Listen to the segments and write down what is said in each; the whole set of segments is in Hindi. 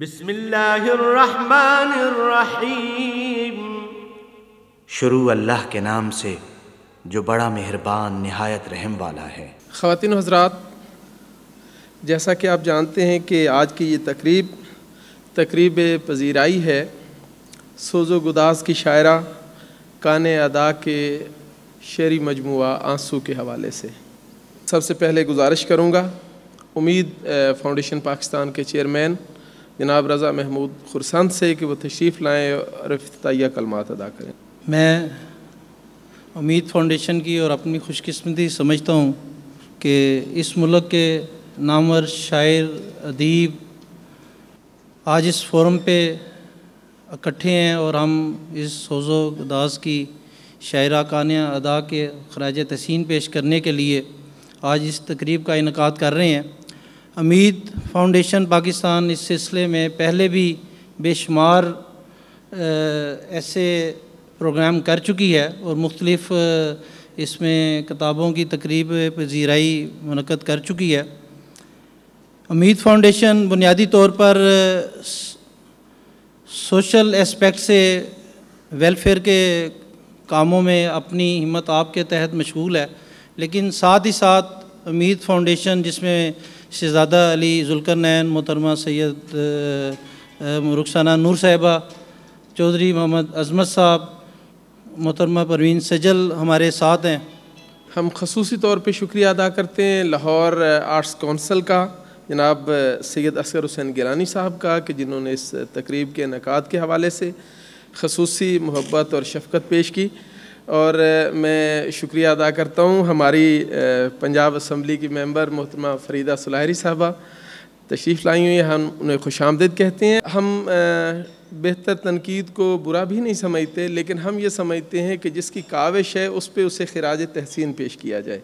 बिस्मिल्लाहिर्रहमानिर्रहीम। शुरू अल्लाह के नाम से जो बड़ा मेहरबान निहायत रहम वाला है। ख़वातीन व हज़रात, जैसा कि आप जानते हैं कि आज की ये तकरीब पजीराई है सोज़ो गुदास की शायरा काने अदा के शेरी मजमुआ आंसू के हवाले से। सबसे पहले गुजारिश करूँगा उम्मीद फाउंडेशन पाकिस्तान के चेयरमैन जनाब रज़ा महमूद खुरसंद से कि वो तशरीफ़ लाएँ और इफ्तिताहिया कलमात अदा करें। मैं उम्मीद फाउंडेशन की और अपनी खुशकिस्मती समझता हूँ कि इस मुल्क के नामवर शायर अदीब आज इस फोरम पे इकट्ठे हैं और हम इस सोज़ो गुदास की शायरा कानिया अदा के खराज तहसीन पेश करने के लिए आज इस तकरीब का इनकाद कर रहे हैं। उम्मीद फाउंडेशन पाकिस्तान इस सिलसिले में पहले भी बेशुमार ऐसे प्रोग्राम कर चुकी है और मुख्तलिफ़ इसमें किताबों की तकरीब पजीराई मुनक़्क़द कर चुकी है। उम्मीद फाउंडेशन बुनियादी तौर पर सोशल एस्पेक्ट से वेलफेयर के कामों में अपनी हिम्मत आपके तहत मशगूल है, लेकिन साथ ही साथ उम्मीद फाउंडेशन जिसमें शहज़ादा अली ज़ुल्करनैन, मोहतरमा सैयद रुखसाना नूर साहिबा, चौधरी मोहम्मद अज़मत साहब, मोहतरमा परवीन सजल हमारे साथ हैं। हम खसूसी तौर पे शुक्रिया अदा करते हैं लाहौर आर्ट्स कौंसिल का जनाब सैयद असगर हुसैन गिलानी साहब का कि जिन्होंने इस तकरीब के इनकाद के हवाले से खसूसी मोहब्बत और शफ़क़त पेश की। और मैं शुक्रिया अदा करता हूँ हमारी पंजाब असम्बली की मेंबर मोहतरमा फरीदा सुलाहरी साहबा तशरीफ़ लाई हुई, हम उन्हें खुशामदीद कहते हैं। हम बेहतर तनकीद को बुरा भी नहीं समझते, लेकिन हम ये समझते हैं कि जिसकी काविश है उस पर उसे खिराज तहसीन पेश किया जाए।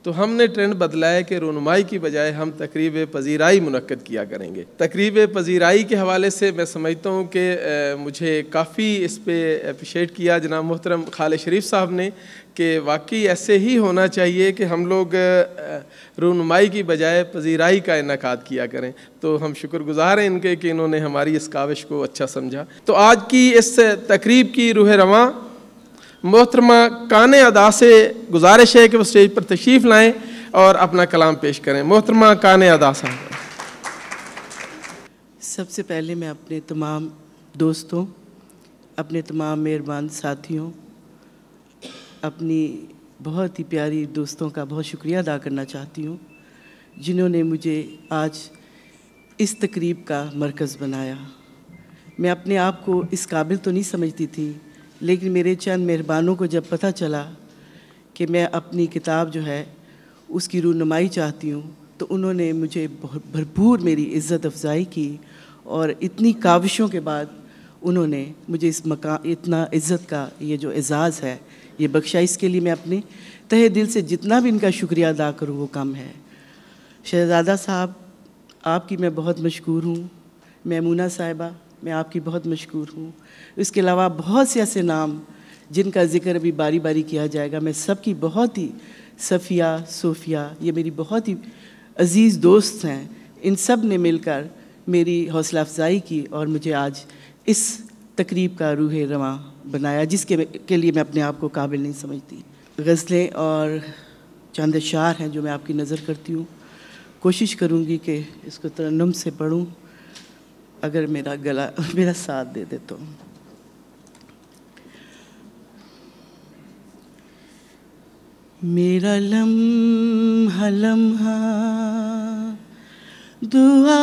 तो हमने ट्रेंड बदला है कि रोनुमाई की बजाय हम तकरीब पजीराई मुनक्कद किया करेंगे। तकरीब पजीराई के हवाले से मैं समझता हूँ कि मुझे काफ़ी इस पर अप्रिशिएट किया जनाब मोहतरम खालिद शरीफ साहब ने कि वाकई ऐसे ही होना चाहिए कि हम लोग रोनुमाई की बजाय पजीराई का इनकाद किया करें। तो हम शुक्रगुज़ार हैं इनके कि इन्होंने हमारी इस काविश को अच्छा समझा। तो आज की इस तकरीब की रूह रवां मोहतरमा काने अदा से गुजारिश है कि वो स्टेज पर तशरीफ़ लाएँ और अपना कलाम पेश करें। मोहतरमा काने अदा साहब। सबसे पहले मैं अपने तमाम दोस्तों, अपने तमाम मेहरबान साथियों, अपनी बहुत ही प्यारी दोस्तों का बहुत शुक्रिया अदा करना चाहती हूँ जिन्होंने मुझे आज इस तकरीब का मरकज़ बनाया। मैं अपने आप को इस काबिल तो नहीं समझती थी, लेकिन मेरे चंद मेहरबानों को जब पता चला कि मैं अपनी किताब जो है उसकी रूनुमाई चाहती हूँ, तो उन्होंने मुझे बहुत भरपूर मेरी इज़्ज़त अफ़ज़ाई की और इतनी काविशों के बाद उन्होंने मुझे इस मकाम इतना इज़्ज़त का ये जो एज़ाज़ है ये बख्शा। इसके लिए मैं अपने तहे दिल से जितना भी इनका शुक्रिया अदा करूँ वो कम है। शहज़ादा साहब, आपकी मैं बहुत मशकूर हूँ। मैमूना साहिबा, मैं आपकी बहुत मशकूर हूँ। इसके अलावा बहुत से ऐसे नाम जिनका ज़िक्र अभी बारी बारी किया जाएगा, मैं सबकी बहुत ही सफ़िया, सोफ़िया, ये मेरी बहुत ही अज़ीज़ दोस्त हैं, इन सब ने मिलकर मेरी हौसला अफ़ज़ाई की और मुझे आज इस तकरीब का रूह रवां बनाया जिसके लिए मैं अपने आप को काबिल नहीं समझती। गज़लें और चंद अशार हैं जो मैं आपकी नज़र करती हूँ। कोशिश करूँगी कि इसको तरन्नुम से पढ़ूँ, अगर मेरा गला मेरा साथ दे दे तो। मेरा लम्हा लम्हा दुआ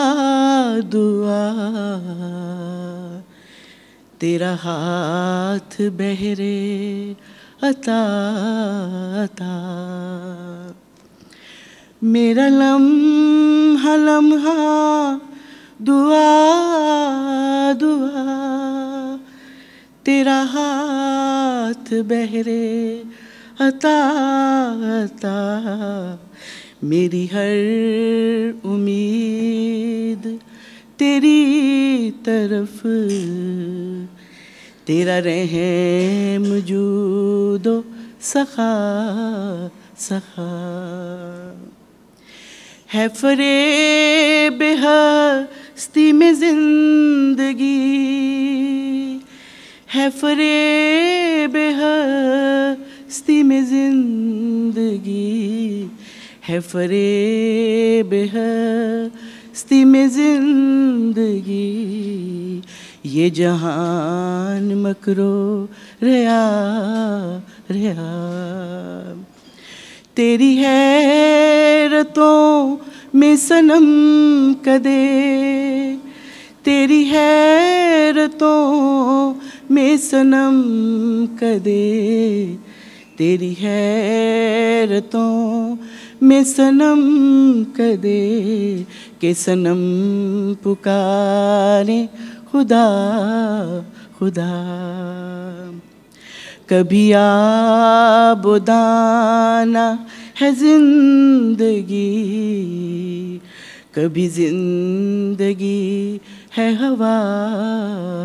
दुआ, तेरा हाथ बहरे अता अता। मेरा लम्हा लम्हा दुआ दुआ, तेरा हाथ बहरे अता अता। मेरी हर उम्मीद तेरी तरफ, तेरा रहम जूदो सखा सखा। है फरेब हस्ती में जिंदगी है, फरेब हस्ती में जिंदगी है, फरेब हस्ती में जिंदगी। ये जहान मकरो रया रया, तेरी हैरतों में सनम कदे, तेरी हैरतों में सनम कदे, तेरी हैरतों में सनम कदे, के सनम पुकारे खुदा खुदा। कभी आबोदाना है जिंदगी, कभी जिंदगी है हवा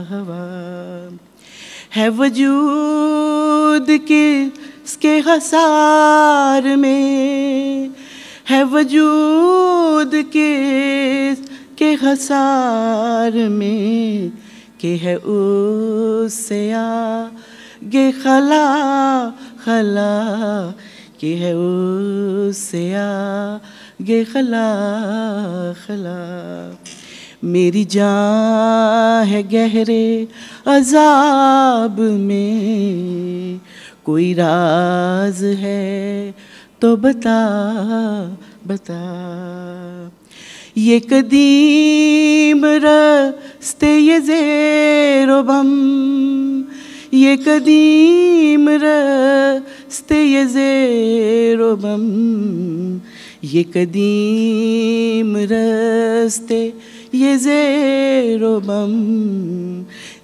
हवा, है वजूद किसके हसार में, है वजूद किसके हसार में, के है उससे आगे खला खला, के है उससे आगे खला खला। मेरी जान है गहरे अजाब में, कोई राज है तो बता बता। ये कदीम रस्ते ये ज़ेरो बम, ये कदीम रस्ते ये ज़ेरो बम, ये कदीम रस्ते ये ज़ेरो बम,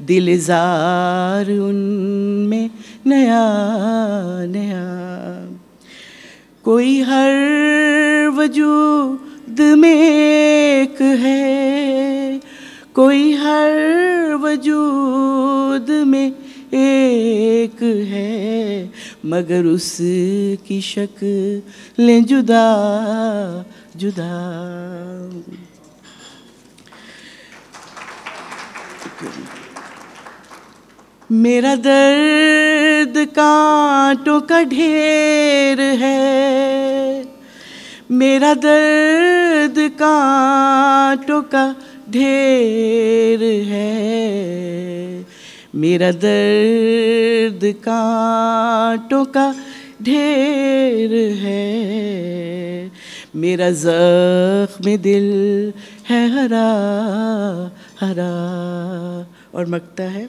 दिलजार उनमें नया नया। कोई हर वजूद में एक है, कोई हर वजूद में एक है, मगर उसकी शक्लें जुदा जुदा। मेरा दर्द कांटों का ढेर है, मेरा दर्द कांटों का ढेर है, मेरा दर्द कांटों का ढेर है, मेरा ज़ख्म दिल है हरा हरा। और मकता है,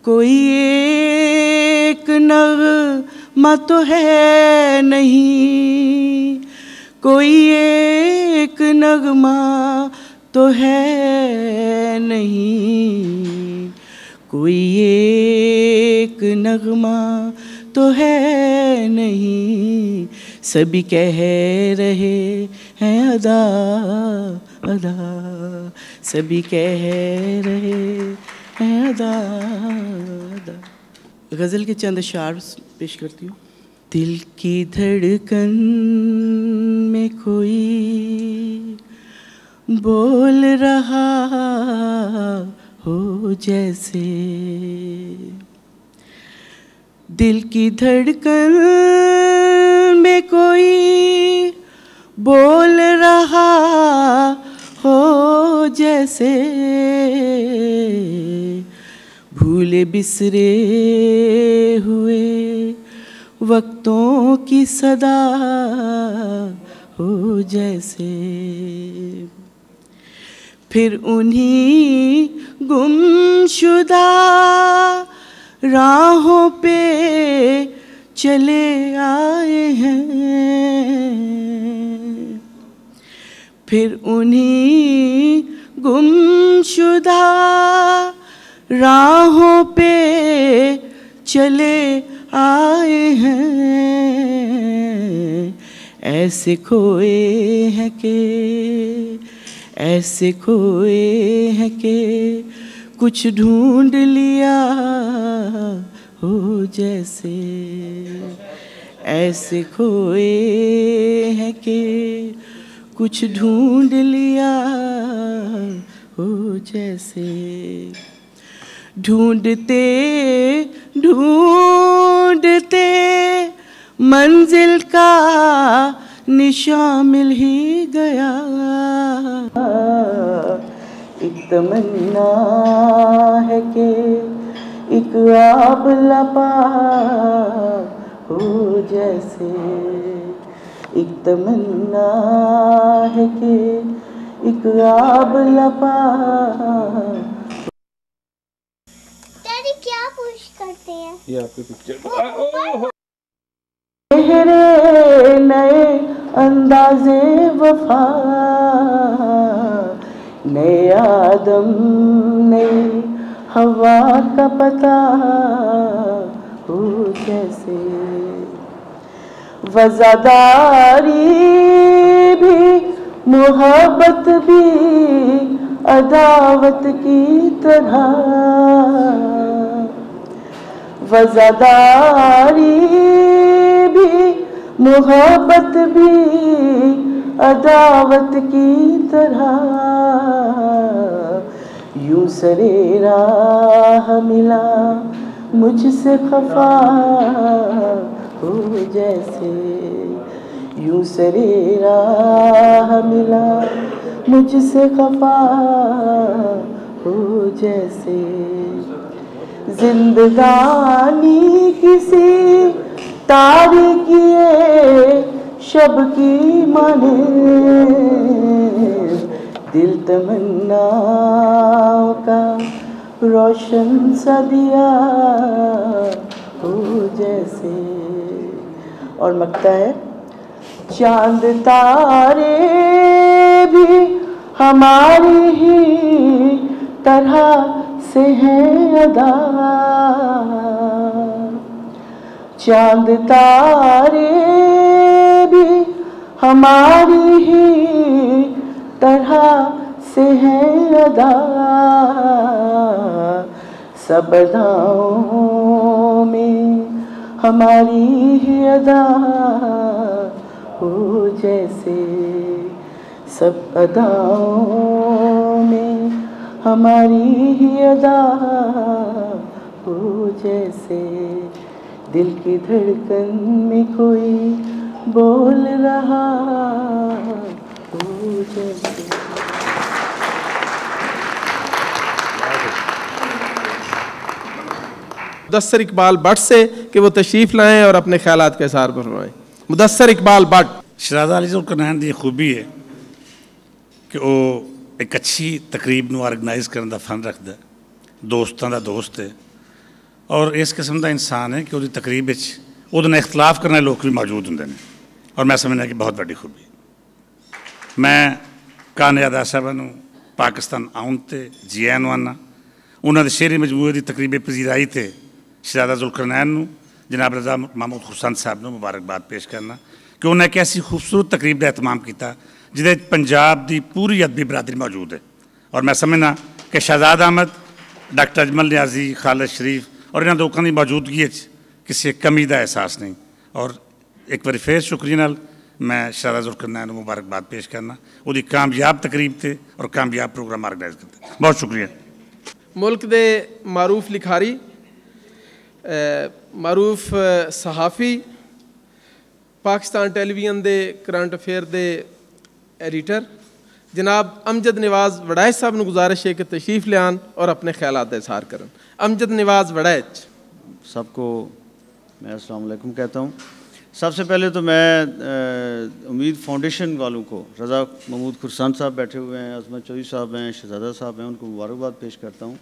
कोई एक नग़मा तो है नहीं, कोई एक नग़मा तो है नहीं, कोई एक नग़मा तो है नहीं, सभी कह रहे हैं अदा अदा, सभी कह रहे हैं अदा अदा। गज़ल के चंद अशार पेश करती हूँ। दिल की धड़कन में कोई बोल रहा हो जैसे, दिल की धड़कन में कोई बोल रहा हो जैसे, भूले बिसरे हुए वक्तों की सदा हो जैसे, फिर उन्हीं गुमशुदा राहों पे चले आए हैं, फिर उन्हीं गुमशुदा राहों पे चले आए हैं। ऐसे खोए हैं कि, ऐसे खोए हैं कि कुछ ढूंढ लिया हो जैसे, ऐसे खोए हैं कि कुछ ढूंढ लिया हो जैसे, ढूंढते ढूंढते मंजिल का निशान मिल ही गया। एक तमन्ना है कि एक आब लपा हो जैसे, एक तमन्ना है कि एक आब लपा। डैडी क्या पुश करते हैं? ये आपकी पिक्चर चेहरे नए अंदाज़े वफा, नए आदम नई हवा का पता हो जैसे, वज़ादारी भी मोहब्बत भी अदावत की तरह, वज़ादारी भी मोहब्बत भी अदावत की तरह, यूं सरे राह मिला मुझसे खफा हो जैसे, यूं सरे राह मिला मुझसे खफा हो जैसे, जिंदगानी किसी तारीकिए शब की माने, दिल तमन्नाओं का रोशन सा दिया हो जैसे। और मकता है, चांद तारे भी हमारी ही तरह से हैं अदा, चांद तारे भी हमारी ही तरह से हैं अदा, सब अदाओं में हमारी ही अदा हो जैसे, सब अदाओं में हमारी ही अदा हो जैसे, दिल की धड़कन में कोई बोल रहा हो जैसे। मुदस्सर इकबाल भट्ट से कि वो तशरीफ़ लाएं और अपने ख्यालात के इज़हार फरमाएं। मुदस्सर इकबाल भट्ट। शहजादा अली ज़ुल्करनैन की खूबी है कि वो एक अच्छी तकरीब नूं ऑर्गेनाइज़ करने का फन रखता है, दोस्तों का दोस्त है और इस किस्म का इंसान है कि वो तकरीब वो इख्तलाफ करने लोग भी मौजूद होंगे ने और मैं समझना कि बहुत बड़ी खूबी। मैं कानियादा साहब नूं पाकिस्तान आउन ते जी आन आना, उन्होंने शेरी मजमूए की तकरीब पजीराई थे शहजादा ज़ुल्करनैन नूं जनाब रज़ा महमूद हुसैन साहब नूं मुबारकबाद पेश करना कि उन्हें एक ऐसी खूबसूरत तकरीब का एहतमाम किया जिदे पंजाब की पूरी अदबी बरादरी मौजूद है। और मैं समझना कि शहजाद अहमद, डॉक्टर अजमल न्याजी, खालिद शरीफ और इन्होंने लोगों की मौजूदगी किसी कमी का एहसास नहीं। और एक बार फिर शुक्रिया नाल मैं शहजादा ज़ुल्करनैन मुबारकबाद पेश करना वो कामयाब तकरीब थे और कामयाब प्रोग्राम ऑर्गेनाइज करते। बहुत शुक्रिया। मुल्क दे मारूफ लिखारी, मारूफ सहाफ़ी, पाकिस्तान टेलीविजन दे करंट अफेयर दे एडिटर जनाब अमजद नवाज़ वड़ैच साहब ने गुजारिश है कि तशरीफ़ ले आन और अपने ख्यालात इज़हार करन। अमजद नवाज़ वड़ैच। सबको मैं अस्सलाम वालेकुम कहता हूँ। सबसे पहले तो मैं उम्मीद फाउंडेशन वालों को, रज़ा महमूद खुरसान साहब बैठे हुए हैं, अज़मत चौधरी साहब हैं, शहजादा साहब हैं, उनको मुबारकबाद पेश करता हूँ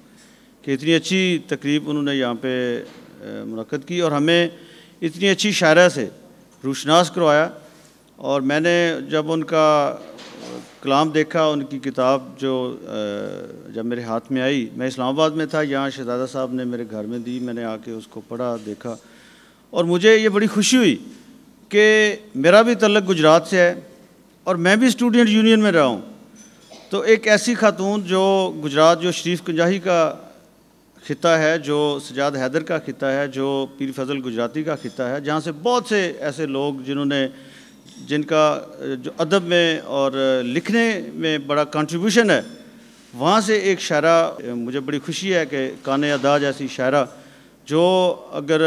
कि इतनी अच्छी तकरीब उन्होंने यहाँ पे मुनक्कद की और हमें इतनी अच्छी शायरा से रूशनास करवाया। और मैंने जब उनका कलाम देखा, उनकी किताब जो जब मेरे हाथ में आई, मैं इस्लामाबाद में था, यहाँ शहजादा साहब ने मेरे घर में दी, मैंने आके उसको पढ़ा, देखा और मुझे ये बड़ी खुशी हुई कि मेरा भी तल्लुक़ गुजरात से है और मैं भी स्टूडेंट यूनियन में रहा हूँ। तो एक ऐसी खातून जो गुजरात, जो शरीफ कुंजाही का खिता है, जो सजाद हैदर का खिता है, जो पीर फजल गुजराती का खिता है, जहाँ से बहुत से ऐसे लोग जिन्होंने जिनका जो अदब में और लिखने में बड़ा कंट्रीब्यूशन है, वहाँ से एक शायरा मुझे बड़ी खुशी है कि काने अदा जैसी शायरा जो अगर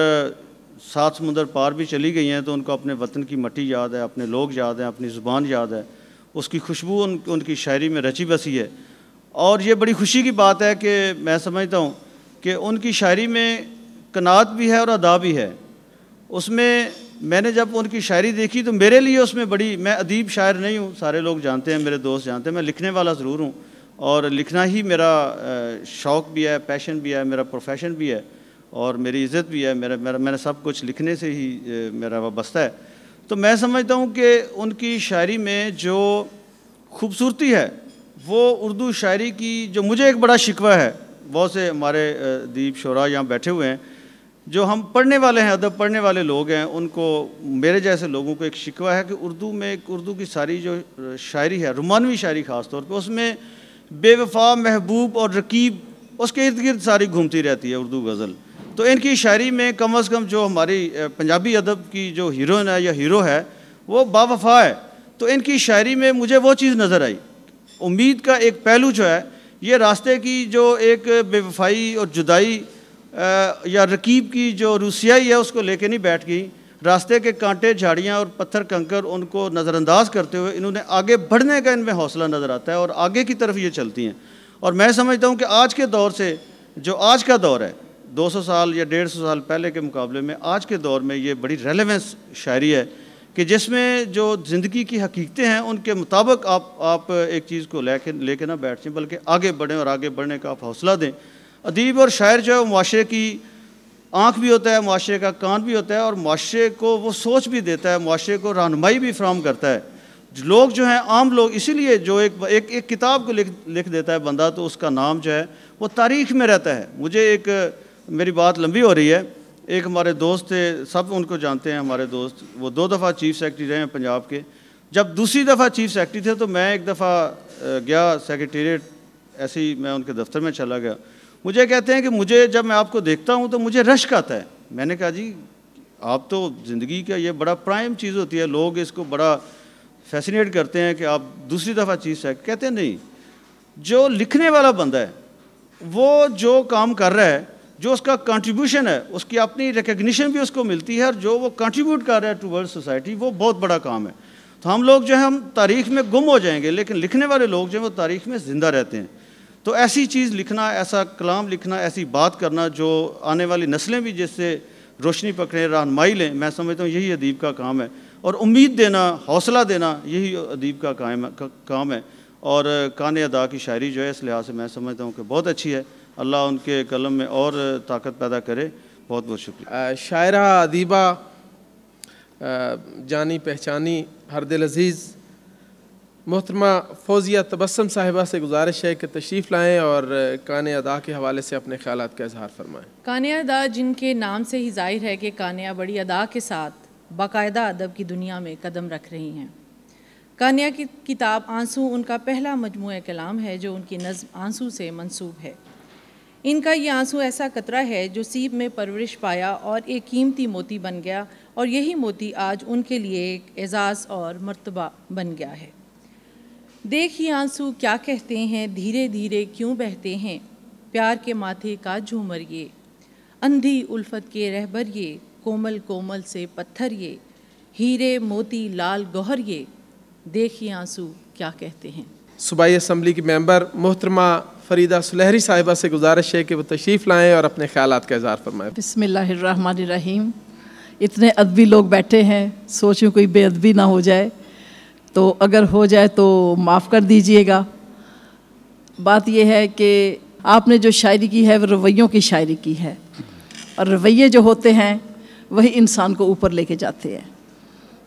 7 समुंदर पार भी चली गई हैं तो उनको अपने वतन की मट्टी याद है, अपने लोग याद हैं, अपनी ज़ुबान याद है, उसकी खुशबू उनकी शायरी में रची बसी है। और ये बड़ी खुशी की बात है कि मैं समझता हूँ कि उनकी शायरी में कनात भी है और अदा भी है। उसमें मैंने जब उनकी शायरी देखी तो मेरे लिए उसमें बड़ी, मैं अदीब शायर नहीं हूँ, सारे लोग जानते हैं, मेरे दोस्त जानते हैं, मैं लिखने वाला ज़रूर हूँ और लिखना ही मेरा शौक़ भी है, पैशन भी है, मेरा प्रोफेशन भी है और मेरी इज़्ज़त भी है। मैंने सब कुछ लिखने से ही मेरा वाबस्ता है। तो मैं समझता हूँ कि उनकी शायरी में जो खूबसूरती है वो उर्दू शायरी की, जो मुझे एक बड़ा शिकवा है, बहुत से हमारे अदीब शोरा यहाँ बैठे हुए हैं जो हम पढ़ने वाले हैं, अदब पढ़ने वाले लोग हैं, उनको, मेरे जैसे लोगों को एक शिकवा है कि उर्दू में, उर्दू की सारी जो शायरी है, रुमानवी शायरी ख़ास तौर पे, उसमें बेवफा, महबूब और रकीब उसके इर्द गिर्द सारी घूमती रहती है उर्दू गज़ल। तो इनकी शायरी में कम से कम जो हमारी पंजाबी अदब की जो हीरोइन है या हीरो है वो बावफा है। तो इनकी शायरी में मुझे वो चीज़ नज़र आई, उम्मीद का एक पहलू जो है, ये रास्ते की जो एक बेवफाई और जुदाई या रकीब की जो रूसियाई है उसको लेके नहीं बैठ गई, रास्ते के कांटे, झाड़ियाँ और पत्थर कंकर उनको नज़रअंदाज करते हुए इन्होंने आगे बढ़ने का इनमें हौसला नज़र आता है और आगे की तरफ ये चलती हैं। और मैं समझता हूँ कि आज के दौर से, जो आज का दौर है 200 साल या 150 साल पहले के मुकाबले में, आज के दौर में ये बड़ी रेलेवेंस शायरी है कि जिसमें जो ज़िंदगी की हकीकतें हैं उनके मुताबिक आप एक चीज़ को लेके ना बैठ जाएँ, बल्कि आगे बढ़ें और आगे बढ़ने का आप हौसला दें। अदीब और शायर जो है मुआशरे की आँख भी होता है, मुआशरे का कान भी होता है और मुआशरे को वो सोच भी देता है, मुआशरे को रहनुमाई भी फराहम करता है। लोग जो हैं आम लोग, इसीलिए जो एक किताब को लिख देता है बंदा तो उसका नाम जो है वो तारीख़ में रहता है। मुझे एक, मेरी बात लंबी हो रही है, एक हमारे दोस्त थे, सब उनको जानते हैं हमारे दोस्त, वो 2 दफ़ा चीफ़ सेक्रेटरी रहे हैं पंजाब के। जब दूसरी दफ़ा चीफ़ सेक्रेटरी थे तो मैं एक दफ़ा गया सेक्रेटेरिएट, ऐसे ही मैं उनके दफ्तर में चला गया। मुझे कहते हैं कि मुझे, जब मैं आपको देखता हूँ तो मुझे रश्क आता है। मैंने कहा जी आप तो ज़िंदगी का ये बड़ा प्राइम चीज़ होती है, लोग इसको बड़ा फैसिनेट करते हैं कि आप दूसरी दफ़ा चीफ़ सेक्रेटरी। कहते हैं नहीं, जो लिखने वाला बंदा है वो जो काम कर रहा है, जो उसका कंट्रीब्यूशन है, उसकी अपनी रिकग्निशन भी उसको मिलती है और जो वो कंट्रीब्यूट कर रहा है टूवर्ड्स सोसाइटी, वो बहुत बड़ा काम है। तो हम लोग जो है हम तारीख़ में गुम हो जाएंगे, लेकिन लिखने वाले लोग जो हैं वो तारीख़ में ज़िंदा रहते हैं। तो ऐसी चीज़ लिखना, ऐसा कलाम लिखना, ऐसी बात करना जो आने वाली नस्लें भी जिससे रोशनी पकड़ें, रहनुमाई लें, मैं समझता हूँ यही अदीब का काम है। और उम्मीद देना, हौसला देना, यही अदीब का काम है। और काने अदा की शायरी जो है इस लिहाज से मैं समझता हूँ कि बहुत अच्छी है। अल्लाह उनके कलम में और ताकत पैदा करे। बहुत बहुत शुक्रिया। शायरा, अदीबा, जानी पहचानी, हर दिल अज़ीज़ मोहतरमा फौजिया तबस्सुम साहिबा से गुजारिश है कि तशरीफ़ लाएँ और काने अदा के हवाले से अपने ख़यालात का इजहार फरमाएँ। काने अदा, जिनके नाम से ही ज़ाहिर है कि कानिया बड़ी अदा के साथ बाकायदा अदब की दुनिया में कदम रख रही हैं। कानिया की किताब आंसू उनका पहला मजमूआ कलाम है जो उनकी नज़्म आंसू से मंसूब है। इनका ये आंसू ऐसा कतरा है जो सीप में परवरिश पाया और एक कीमती मोती बन गया, और यही मोती आज उनके लिए एक एजाज़ और मर्तबा बन गया है। देखिए आंसू क्या कहते हैं, धीरे धीरे क्यों बहते हैं, प्यार के माथे का झूमर ये, अंधी उल्फत के रहबर ये, कोमल कोमल से पत्थर ये, हीरे मोती लाल गौहर ये, देखिए आंसू क्या कहते हैं। सूबाई असम्बली की मेंबर मोहतरमा फरीदा सुलहरी साहिबा से गुजारिश है कि वो तशरीफ़ लाएँ और अपने ख़यालात का इजहार फरमाएँ। बिस्मिल्लाहिर्रहमानिर्रहीम। इतने अदबी लोग बैठे हैं, सोचूं कोई बेअदबी ना हो जाए, तो अगर हो जाए तो माफ़ कर दीजिएगा। बात यह है कि आपने जो शायरी की है वो रवैयों की शायरी की है, और रवैये जो होते हैं वही इंसान को ऊपर लेके जाते हैं।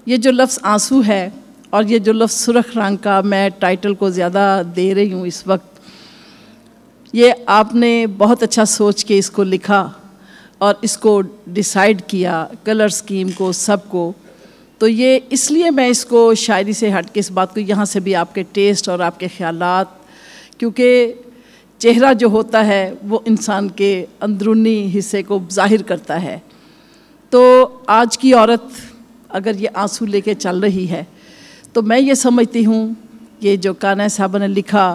ये जो लफ्ज़ आंसू है और ये जो लफ्ज़ सुरख रंग का, मैं टाइटल को ज़्यादा दे रही हूँ इस वक्त, ये आपने बहुत अच्छा सोच के इसको लिखा और इसको डिसाइड किया, कलर स्कीम को, सब को। तो ये इसलिए मैं इसको शायरी से हट के इस बात को यहाँ से भी आपके टेस्ट और आपके ख़यालात, क्योंकि चेहरा जो होता है वो इंसान के अंदरूनी हिस्से को ज़ाहिर करता है। तो आज की औरत अगर ये आंसू लेके चल रही है, तो मैं ये समझती हूँ कि जो कान्या साहब ने लिखा,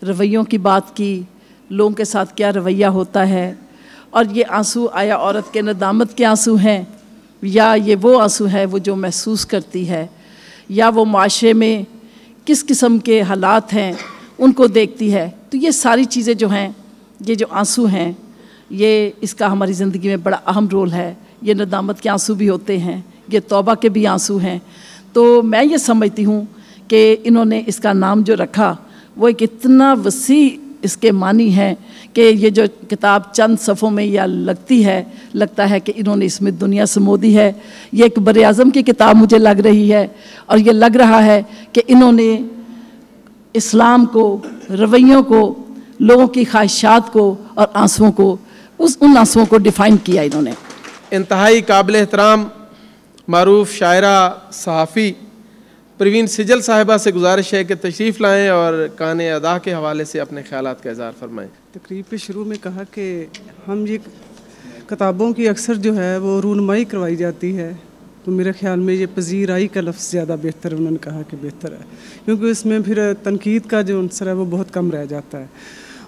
रवैयों की बात की, लोगों के साथ क्या रवैया होता है, और ये आंसू आया औरत के नदामत के आंसू हैं या ये वो आंसू है वो जो महसूस करती है, या वो माशरे में किस किस्म के हालात हैं उनको देखती है। तो ये सारी चीज़ें जो हैं, ये जो आंसू हैं, ये इसका हमारी ज़िंदगी में बड़ा अहम रोल है। ये नदामत के आंसू भी होते हैं, ये तौबा के भी आंसू हैं। तो मैं ये समझती हूँ कि इन्होंने इसका नाम जो रखा वो एक इतना वसी इसके मानी है कि ये जो किताब चंद सफ़ों में या लगता है कि इन्होंने इसमें दुनिया समो दी है। ये एक बर आज़म की किताब मुझे लग रही है, और ये लग रहा है कि इन्होंने इस्लाम को, रवैयों को, लोगों की ख्वाहिशात को और आंसुओं को, उन आंसुओं को डिफ़ाइन किया इन्होंने। इंतहाई काबिल एहतराम मारूफ शायरा सहाफ़ी परवीन सिजल साहिबा से गुजारिश है कि तशरीफ़ लाएँ और काने अदा के हवाले से अपने ख़यालात का इज़हार फरमाएँ। तकरीब के शुरू में कहा कि हम ये किताबों की अक्सर जो है वो रूनमाई करवाई जाती है, तो मेरे ख़्याल में ये पजीराई का लफ्ज़ ज़्यादा बेहतर, उन्होंने कहा कि बेहतर है, क्योंकि इसमें फिर तनकीद का जो अंसर है वो बहुत कम रह जाता है।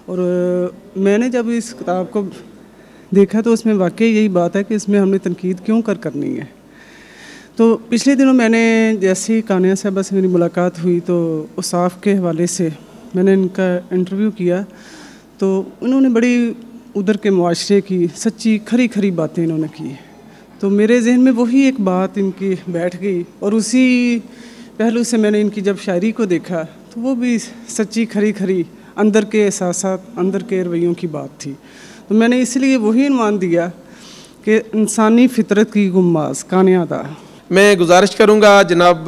और मैंने जब इस किताब को देखा तो उसमें वाकई यही बात है कि इसमें हमने तनकीद क्यों करनी है। तो पिछले दिनों मैंने जैसे ही कान्या साहबा से मेरी मुलाकात हुई तो उसाफ के हवाले से मैंने इनका इंटरव्यू किया, तो उन्होंने बड़ी उधर के मुआशरे की सच्ची खरी खरी बातें इन्होंने की। तो मेरे जहन में वही एक बात इनकी बैठ गई, और उसी पहलू से मैंने इनकी जब शायरी को देखा तो वो भी सच्ची खरी खरी अंदर के एहसासात, अंदर के रवैयों की बात थी। तो मैंने इसलिए वही अनुमान दिया कि इंसानी फितरत की गुम्माज कान्या अदा। मैं गुजारिश करूँगा जनाब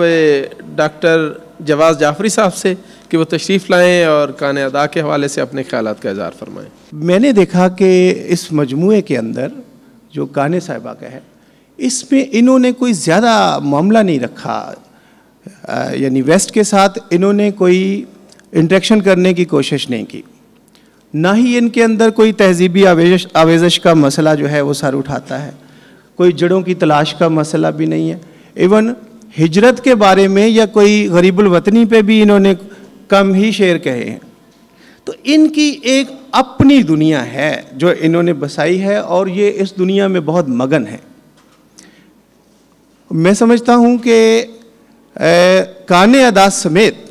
डॉक्टर जवाज़ जाफरी साहब से कि वो तशरीफ़ लाएँ और कान्या अदा के हवाले से अपने ख़यालात का इज़हार फरमाएँ। मैंने देखा कि इस मजमूए के अंदर जो कान्या साहिबा का है, इसमें इन्होंने कोई ज़्यादा मामला नहीं रखा, यानी वेस्ट के साथ इन्होंने कोई इंटरेक्शन करने की कोशिश नहीं की, ना ही इनके अंदर कोई तहजीबी आवेज़श का मसला जो है वो सर उठाता है, कोई जड़ों की तलाश का मसला भी नहीं है। इवन हिजरत के बारे में या कोई गरीबुल वतनी पे भी इन्होंने कम ही शेर कहे हैं। तो इनकी एक अपनी दुनिया है जो इन्होंने बसाई है, और ये इस दुनिया में बहुत मगन है। मैं समझता हूँ कि कान्या अदा समेत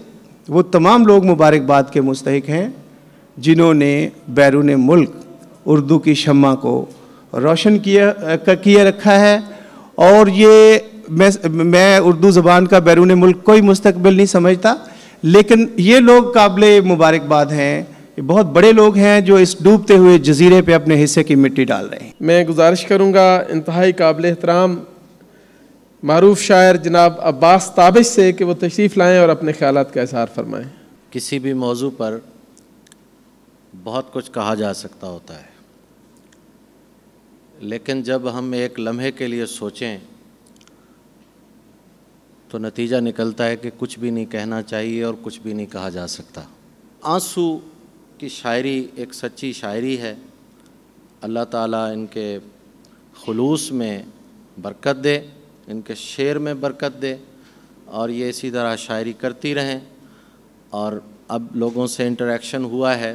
वो तमाम लोग मुबारकबाद के मुस्तहिक हैं जिन्होंने बैरून मुल्क उर्दू की शम्मा को रोशन किए रखा है। और ये मैं उर्दू ज़बान का बैरून मुल्क कोई मुस्तकबिल नहीं समझता, लेकिन ये लोग काबिल मुबारकबाद हैं, ये बहुत बड़े लोग हैं जो इस डूबते हुए जजीरे पे अपने हिस्से की मिट्टी डाल रहे हैं। मैं गुजारिश करूँगा इंतहाई काबिल एहतराम मारूफ शायर जनाब अब्बास ताबिश से कि वो तशरीफ़ लाएँ और अपने ख़यालात का इज़हार फरमाएँ। किसी भी मौजू पर बहुत कुछ कहा जा सकता होता है, लेकिन जब हम एक लम्हे के लिए सोचें तो नतीजा निकलता है कि कुछ भी नहीं कहना चाहिए और कुछ भी नहीं कहा जा सकता। आंसू की शायरी एक सच्ची शायरी है। अल्लाह ताला इनके खुलूस में बरकत दे, इनके शेर में बरकत दे, और ये इसी तरह शायरी करती रहें। और अब लोगों से इंटरेक्शन हुआ है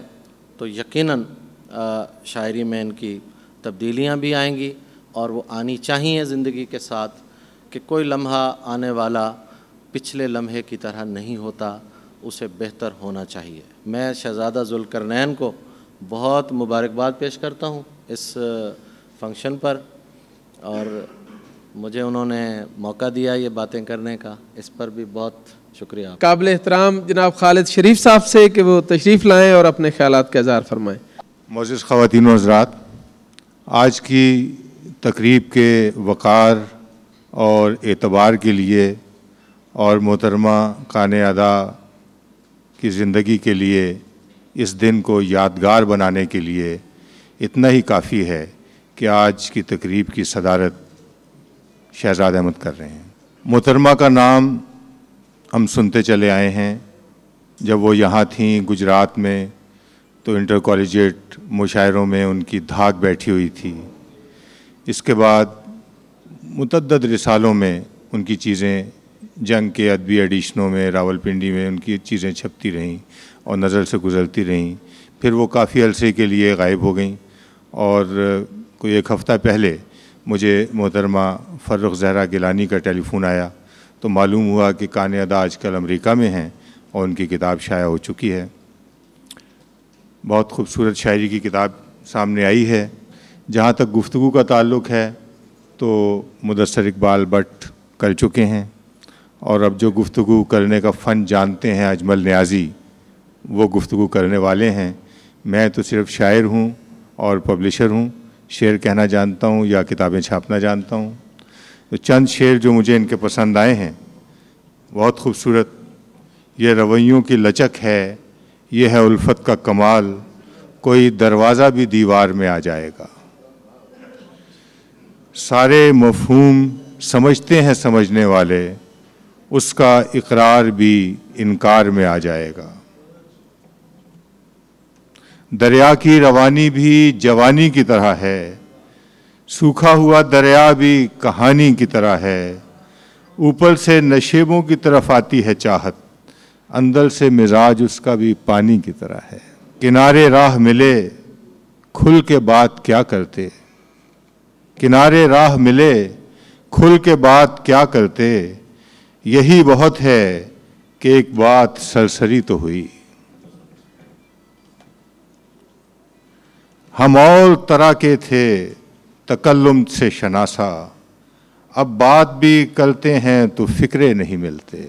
तो यकीनन शायरी में इनकी तब्दीलियाँ भी आएंगी, और वो आनी चाहिए ज़िंदगी के साथ, कि कोई लम्हा आने वाला पिछले लम्हे की तरह नहीं होता, उसे बेहतर होना चाहिए। मैं शहज़ादा ज़ुल्करनैन को बहुत मुबारकबाद पेश करता हूँ इस फंक्शन पर, और मुझे उन्होंने मौका दिया ये बातें करने का, इस पर भी बहुत शुक्रिया। काबिल एहतराम जनाब खालिद शरीफ साहब से कि वो तशरीफ़ लाएँ और अपने ख़यालात का इज़हार फरमाएँ। मोअज़्ज़िज़ ख़वातीन व हज़रात, आज की तकरीब के वक़ार और एतबार के लिए और मोहतरमा कान्या अदा की ज़िंदगी के लिए इस दिन को यादगार बनाने के लिए इतना ही काफ़ी है कि आज की तकरीब की सदारत शहज़ाद अहमद कर रहे हैं। मोहतरमा का नाम हम सुनते चले आए हैं। जब वो यहाँ थीं गुजरात में तो इंटर कॉलेजिएट मुशायरों में उनकी धाक बैठी हुई थी। इसके बाद मुतअद्दिद रिसालों में उनकी चीज़ें जंग के अदबी एडिशनों में रावलपिंडी में उनकी चीज़ें छपती रहीं और नज़र से गुज़रती रहीं। फिर वो काफ़ी अरसे के लिए गायब हो गईं और कोई एक हफ़्ता पहले मुझे मोहतरमा फ़र्रुख ज़हरा गिलानी का टेलीफ़ोन आया तो मालूम हुआ कि काने अदा आजकल अमेरिका में हैं और उनकी किताब शाया हो चुकी है। बहुत खूबसूरत शायरी की किताब सामने आई है। जहाँ तक गुफ्तगू का ताल्लुक़ है तो मुदस्सर इकबाल भट्ट कर चुके हैं और अब जो गुफ्तगू करने का फ़न जानते हैं अजमल नियाज़ी, वो गुफ्तगू करने वाले हैं। मैं तो सिर्फ़ शायर हूँ और पब्लिशर हूँ, शेर कहना जानता हूँ या किताबें छापना जानता हूँ। तो चंद शेर जो मुझे इनके पसंद आए हैं, बहुत खूबसूरत। ये रवैयों की लचक है, ये है उल्फत का कमाल, कोई दरवाज़ा भी दीवार में आ जाएगा। सारे मफ़हूम समझते हैं समझने वाले, उसका इकरार भी इनकार में आ जाएगा। दरिया की रवानी भी जवानी की तरह है, सूखा हुआ दरिया भी कहानी की तरह है। ऊपर से नशेबों की तरफ आती है चाहत, अंदर से मिजाज उसका भी पानी की तरह है। किनारे राह मिले खुल के बात क्या करते, किनारे राह मिले खुल के बात क्या करते, यही बहुत है कि एक बात सरसरी तो हुई। हम और तरह के थे तकल्लुम से शनासा, अब बात भी करते हैं तो फिक्रे नहीं मिलते।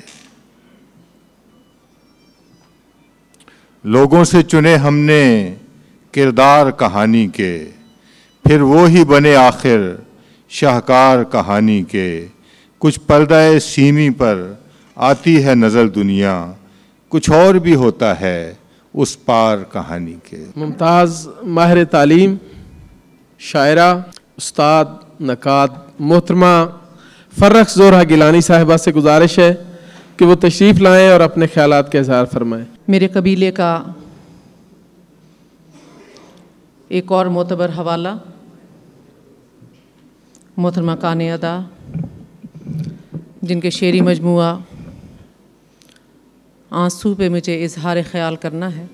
लोगों से चुने हमने किरदार कहानी के, फिर वो ही बने आखिर शाहकार कहानी के। कुछ पर्दा सीमी पर आती है नज़र दुनिया, कुछ और भी होता है उस पार कहानी के। मुमताज़ माहिर तालीम शायरा उस्ताद नकाद मोहतरमा फ़र्रुख ज़ोहरा गिलानी साहिबा से गुजारिश है कि वो तशरीफ़ लाएं और अपने ख्यालात के इज़हार फरमाएं। मेरे कबीले का एक और मोतबर हवाला मोहतरमा काने अदा, जिनके शेरी मजमुआ आंसू पे मुझे इजहार ख्याल करना है।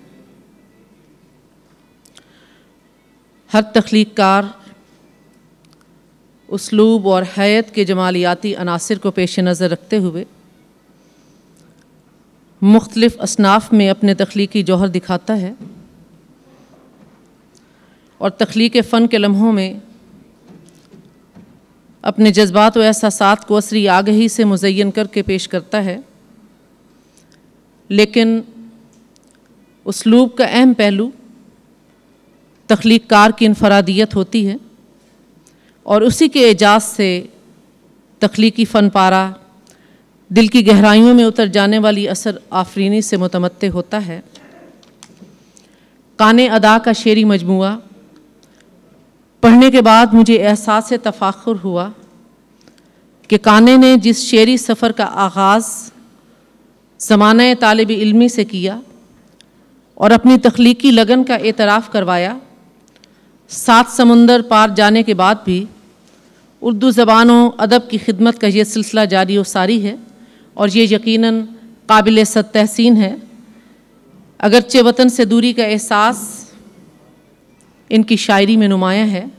हर तख्लीक़कार उसलूब और हैत के जमालियाती अनासर को पेश नज़र रखते हुए मुख्तलिफ़ असनाफ़ में अपने तख्लीक़ी जौहर दिखाता है और तख्लीक़ फ़न के लम्हों में अपने जज्बात व एहसासात को असरी आगही से मुज़य्यन करके पेश करता है। लेकिन उसलूब का अहम पहलू तख्लीक़कार की इनफरादियत होती है और उसी के एजाज़ से तख्लीक़ी फ़न पारा दिल की गहराइयों में उतर जाने वाली असर आफरीनी से मुतमत्ते होता है। काने अदा का शेरी मजमुआ पढ़ने के बाद मुझे एहसास तफ़ाखुर हुआ कि काने ने जिस शेरी सफ़र का आगाज़ ज़माना तालिब इल्मी से किया और अपनी तख्लीकी लगन का एतराफ़ करवाया, 7 समुंदर पार जाने के बाद भी उर्दू ज़बानों अदब की खिदमत का ये सिलसिला जारी व सारी है और ये यकीनन काबिल तहसीन है। अगरचे वतन से दूरी का एहसास इनकी शायरी में नुमायाँ है।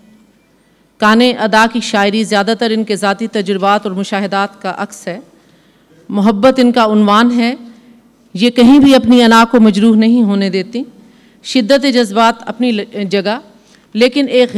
काने अदा की शायरी ज़्यादातर इनके ज़ाती तजुर्बात और मुशाहिदात का अक्स है। मोहब्बत इनका उन्वान है, ये कहीं भी अपनी अना को मजरूह नहीं होने देती। शिद्दत जज्बात अपनी जगह, लेकिन एक